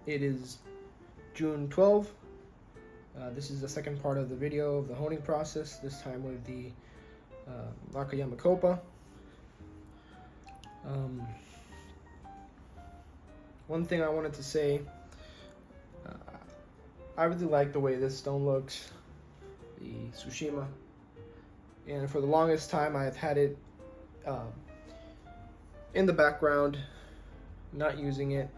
It is June 12th. This is the second part of the video of the honing process, this time with the Nakayama Copa. One thing I wanted to say, I really like the way this stone looks, the Tsushima, and for the longest time I've had it in the background, not using it,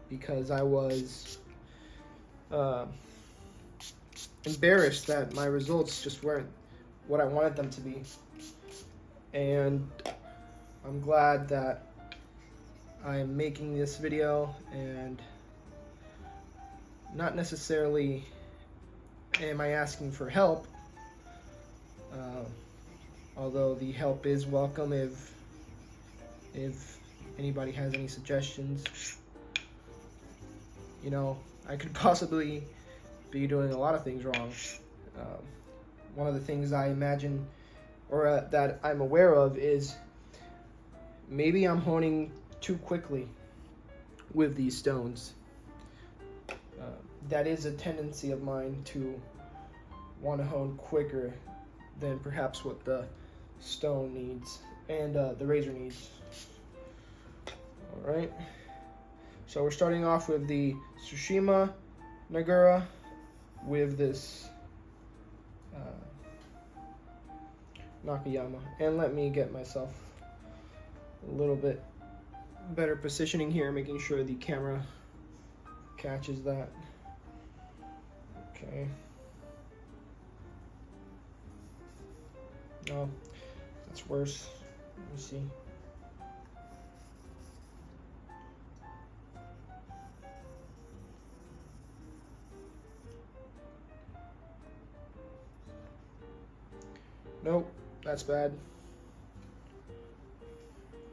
because I was embarrassed that my results just weren't what I wanted them to be. And I'm glad that I am making this video, and not necessarily am I asking for help, although the help is welcome if anybody has any suggestions. You know, I could possibly be doing a lot of things wrong. One of the things I imagine, or that I'm aware of, is maybe I'm honing too quickly with these stones. That is a tendency of mine, to want to hone quicker than perhaps what the stone needs and the razor needs. Alright, so we're starting off with the Tsushima Nagura with this Nakayama. And let me get myself a little bit better positioning here, making sure the camera catches that. Okay. No, that's worse. Let me see. Nope, that's bad.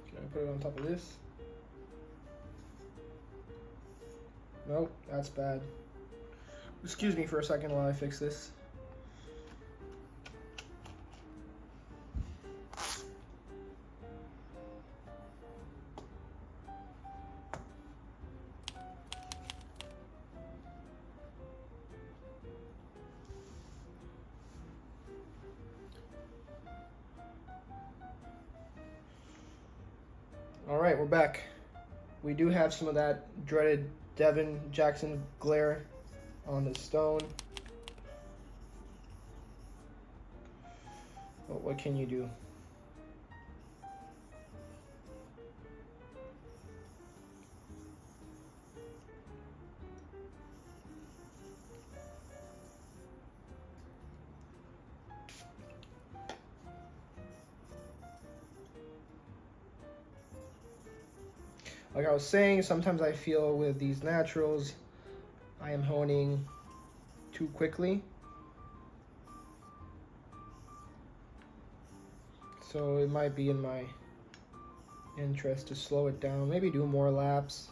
Can I put it on top of this? Nope, that's bad. Excuse me for a second while I fix this. Alright, we're back. We do have some of that dreaded Devin Jackson glare on the stone. But what can you do? Like I was saying, sometimes I feel with these naturals, I am honing too quickly. So it might be in my interest to slow it down, maybe do more laps.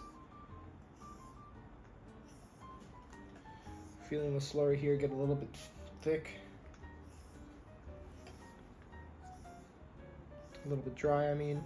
Feeling the slurry here get a little bit thick. A little bit dry, I mean.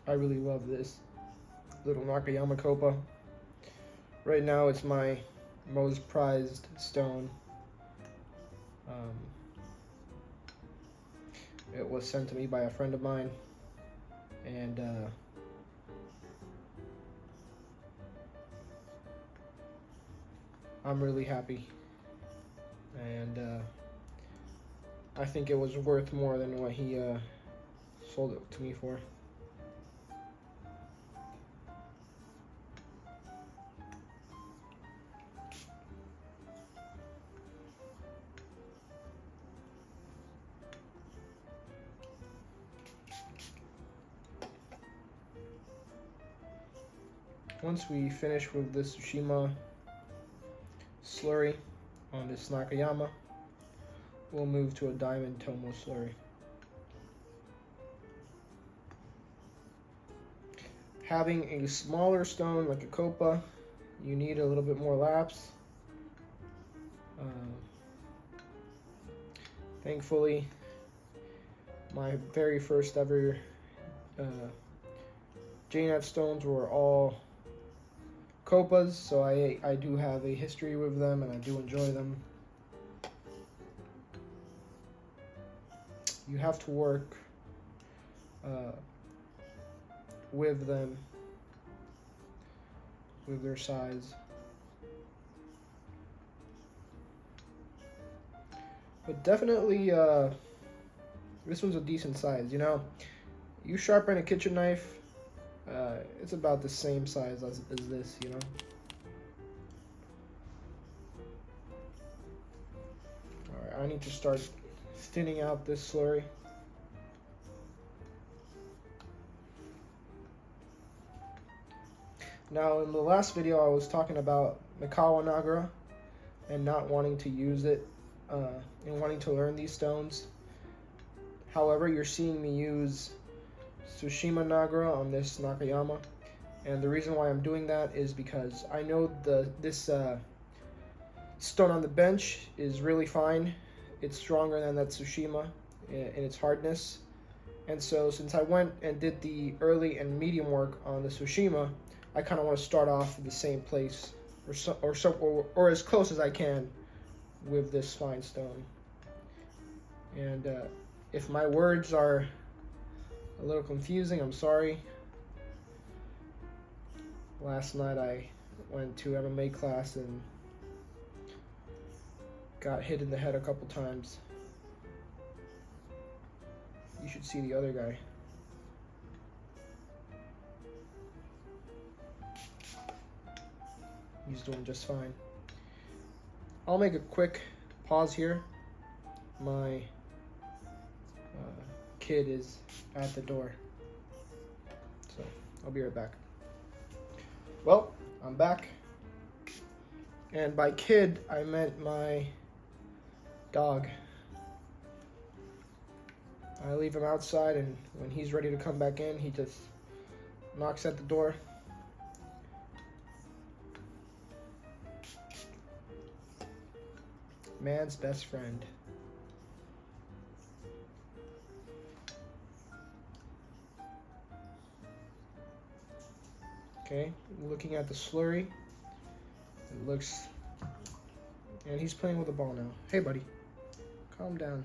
I really love this little Nakayama Copa. Right now it's my most prized stone. It was sent to me by a friend of mine, and I'm really happy, and I think it was worth more than what he sold it to me for. Once we finish with the Tsushima slurry on this Nakayama, we'll move to a diamond tomo slurry. Having a smaller stone like a copa, you need a little bit more laps. Thankfully, my very first ever JNet stones were all copas, so I do have a history with them and I do enjoy them. You have to work with them, with their size. But definitely, this one's a decent size. You know, you sharpen a kitchen knife, it's about the same size as this, you know. Alright, I need to start thinning out this slurry. Now, in the last video, I was talking about Nakayama and not wanting to use it and wanting to learn these stones. However, you're seeing me use Tsushima Nagara on this Nakayama, and the reason why I'm doing that is because I know this stone on the bench is really fine. It's stronger than that Tsushima in its hardness, and so since I went and did the early and medium work on the Tsushima, I kind of want to start off in the same place or as close as I can with this fine stone. And if my words are a little confusing, I'm sorry. Last night I went to MMA class and got hit in the head a couple times. You should see the other guy. He's doing just fine. I'll make a quick pause here. My kid is at the door, so I'll be right back. Well, I'm back, and by kid I meant my dog. I leave him outside, and when he's ready to come back in, he just knocks at the door. Man's best friend. Okay, looking at the slurry, it looks, and he's playing with the ball now. Hey buddy, calm down.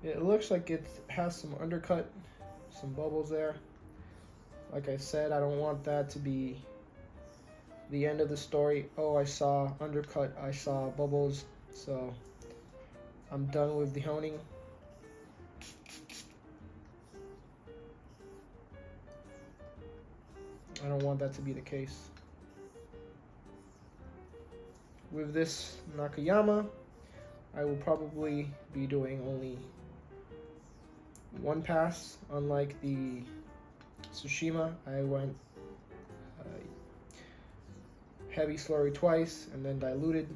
It looks like it has some undercut, some bubbles there. Like I said, I don't want that to be the end of the story. Oh, I saw undercut, I saw bubbles, so I'm done with the honing. I don't want that to be the case. With this Nakayama, I will probably be doing only one pass. Unlike the Tsushima, I went heavy slurry twice and then diluted.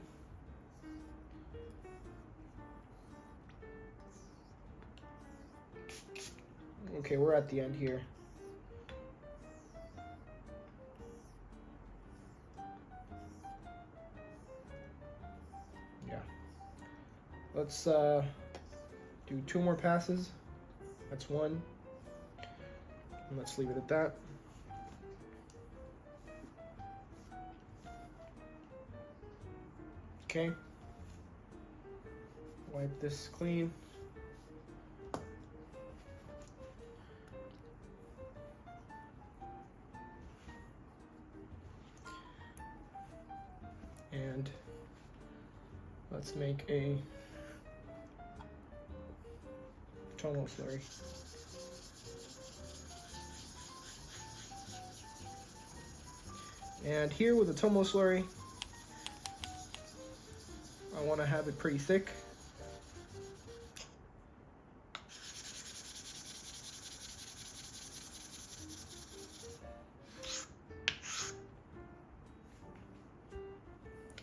Okay, we're at the end here. Yeah. Let's do 2 more passes. That's 1. And let's leave it at that. Okay. Wipe this clean. And let's make a tomo slurry. And here with the tomo slurry, I want to have it pretty thick.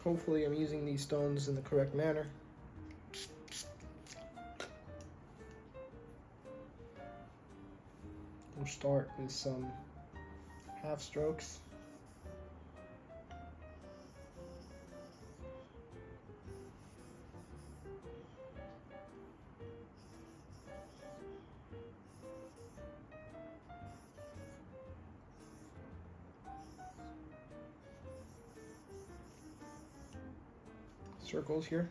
Hopefully I'm using these stones in the correct manner. We'll start with some half strokes. Circles here.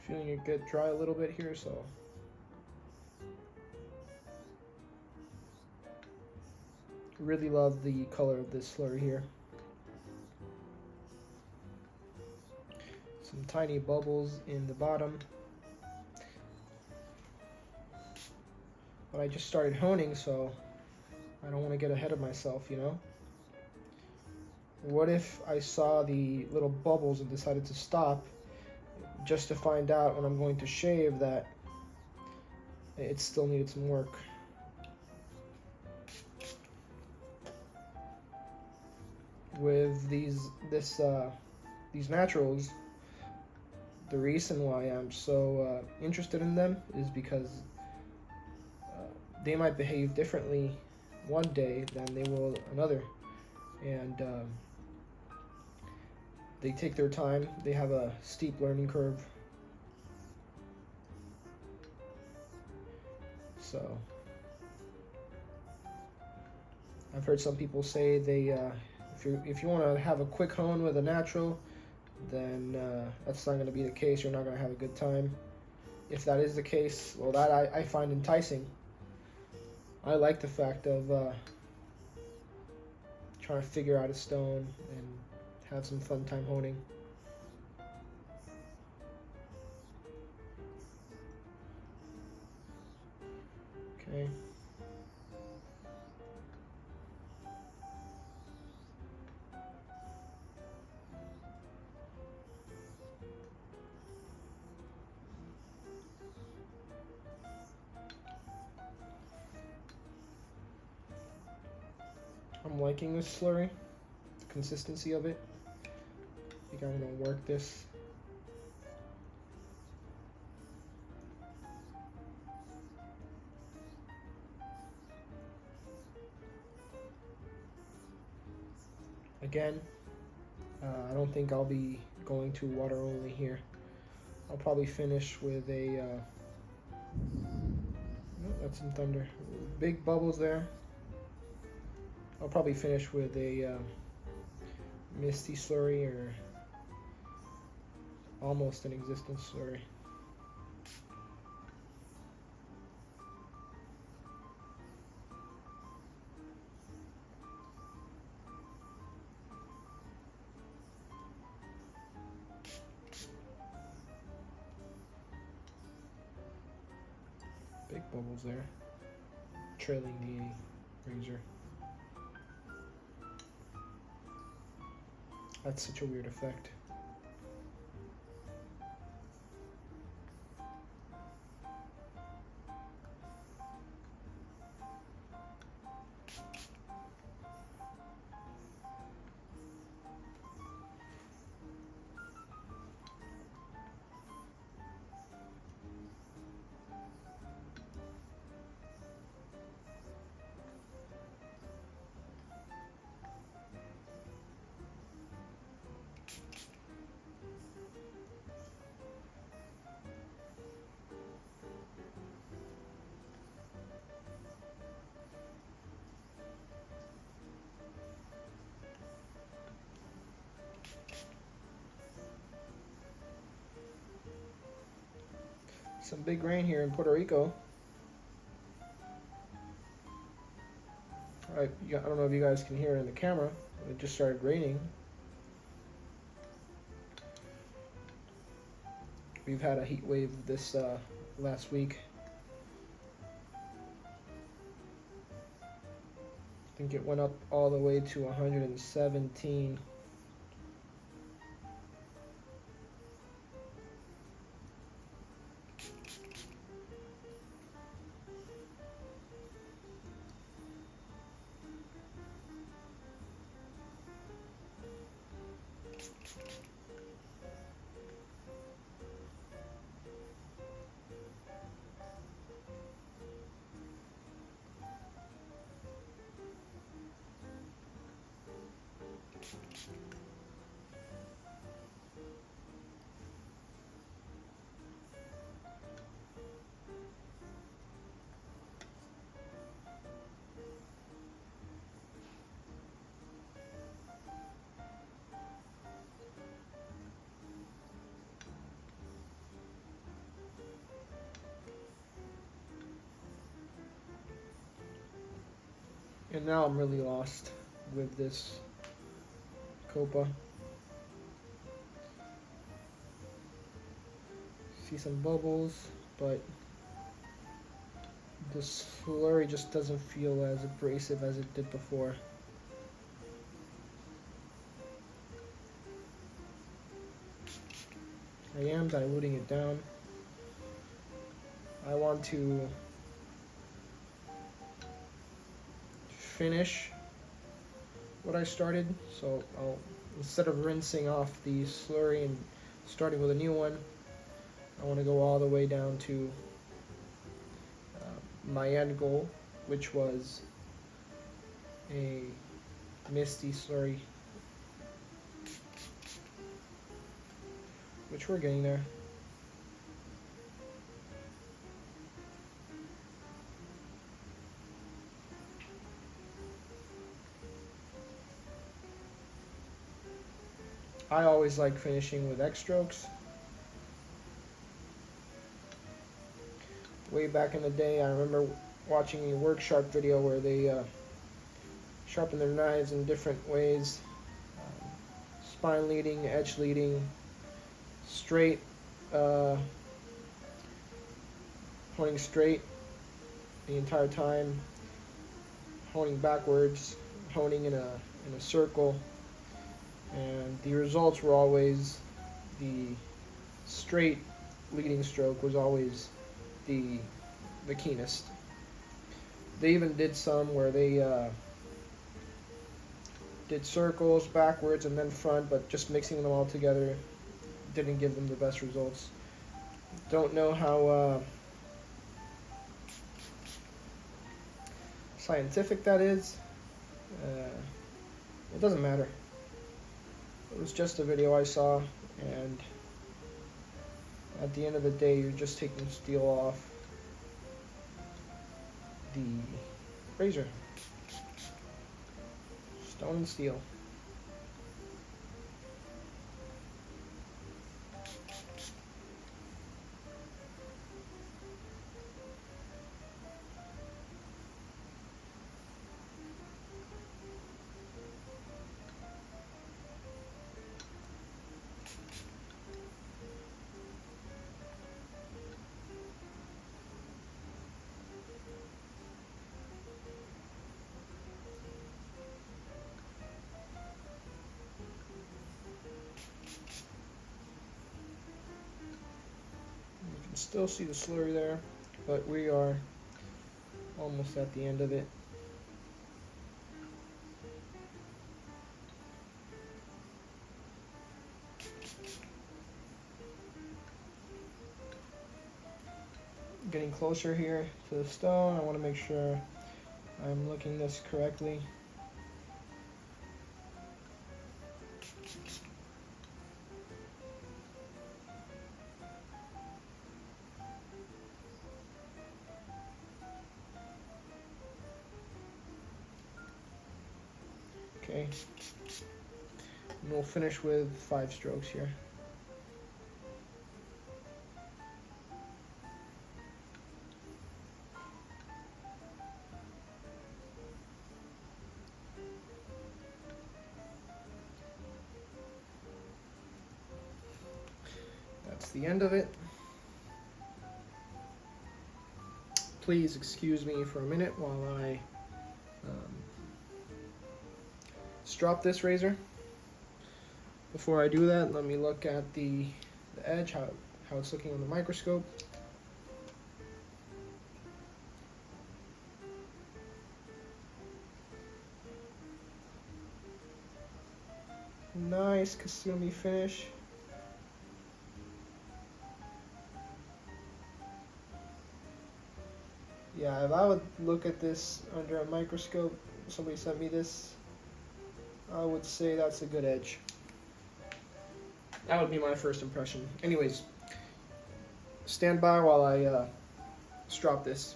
Feeling it get dry a little bit here, so really love the color of this slurry here. Some tiny bubbles in the bottom. But I just started honing, so I don't want to get ahead of myself, you know? What if I saw the little bubbles and decided to stop just to find out when I'm going to shave that it still needed some work? With these naturals, the reason why I'm so interested in them is because they might behave differently one day than they will another, and they take their time. They have a steep learning curve, so I've heard some people say they if you want to have a quick hone with a natural, then that's not going to be the case. You're not going to have a good time. If that is the case, well, that I find enticing. I like the fact of trying to figure out a stone and have some fun time honing. Okay. I'm liking this slurry, the consistency of it. I think I'm gonna work this. Again, I don't think I'll be going to water only here. I'll probably finish with a, oh, that's some thunder. Big bubbles there. I'll probably finish with a misty slurry or almost an existent slurry. Big bubbles there, trailing the razor. That's such a weird effect. Some big rain here in Puerto Rico. I don't know if you guys can hear it in the camera. It just started raining. We've had a heat wave this last week. I think it went up all the way to 117. And now I'm really lost with this Copa. See some bubbles, but the slurry just doesn't feel as abrasive as it did before. I am diluting it down. I want to finish what I started, so I'll, instead of rinsing off the slurry and starting with a new one, I want to go all the way down to my end goal, which was a misty slurry, which we're getting there. I always like finishing with X strokes. Way back in the day, I remember watching a work sharp video where they sharpen their knives in different ways. Spine leading, edge leading, straight, honing straight the entire time, honing backwards, honing in a circle, and the results were always the straight leading stroke was always the keenest. They even did some where they did circles backwards and then front, but just mixing them all together didn't give them the best results. Don't know how scientific that is. It doesn't matter. It was just a video I saw, and at the end of the day, you're just taking steel off the razor. Stone and steel. Still see the slurry there, but we are almost at the end of it. Getting closer here to the stone. I want to make sure I'm looking this correctly. Okay, and we'll finish with 5 strokes here. That's the end of it. Please excuse me for a minute while I strop this razor. Before I do that, let me look at the edge, how it's looking on the microscope. Nice Kasumi finish. Yeah, if I would look at this under a microscope, somebody sent me this, I would say that's a good edge. That would be my first impression. Anyways, stand by while I strop this.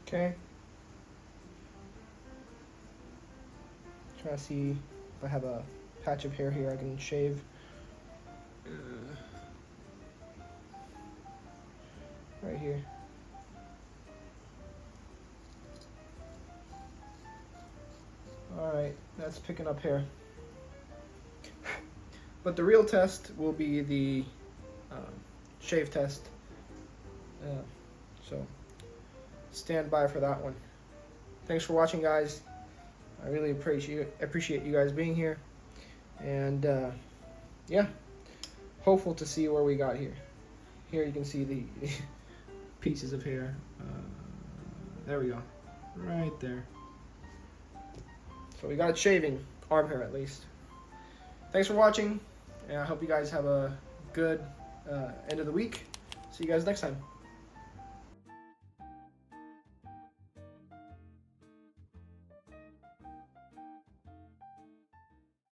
Okay. Try to see if I have a patch of hair here I can shave. Right here. That's picking up hair. But the real test will be the shave test. So stand by for that one. Thanks for watching, guys. I really appreciate you guys being here. And yeah, hopeful to see where we got here. Here you can see the pieces of hair. There we go. Right there. So we got it shaving. Arm hair, at least. Thanks for watching. And I hope you guys have a good end of the week. See you guys next time.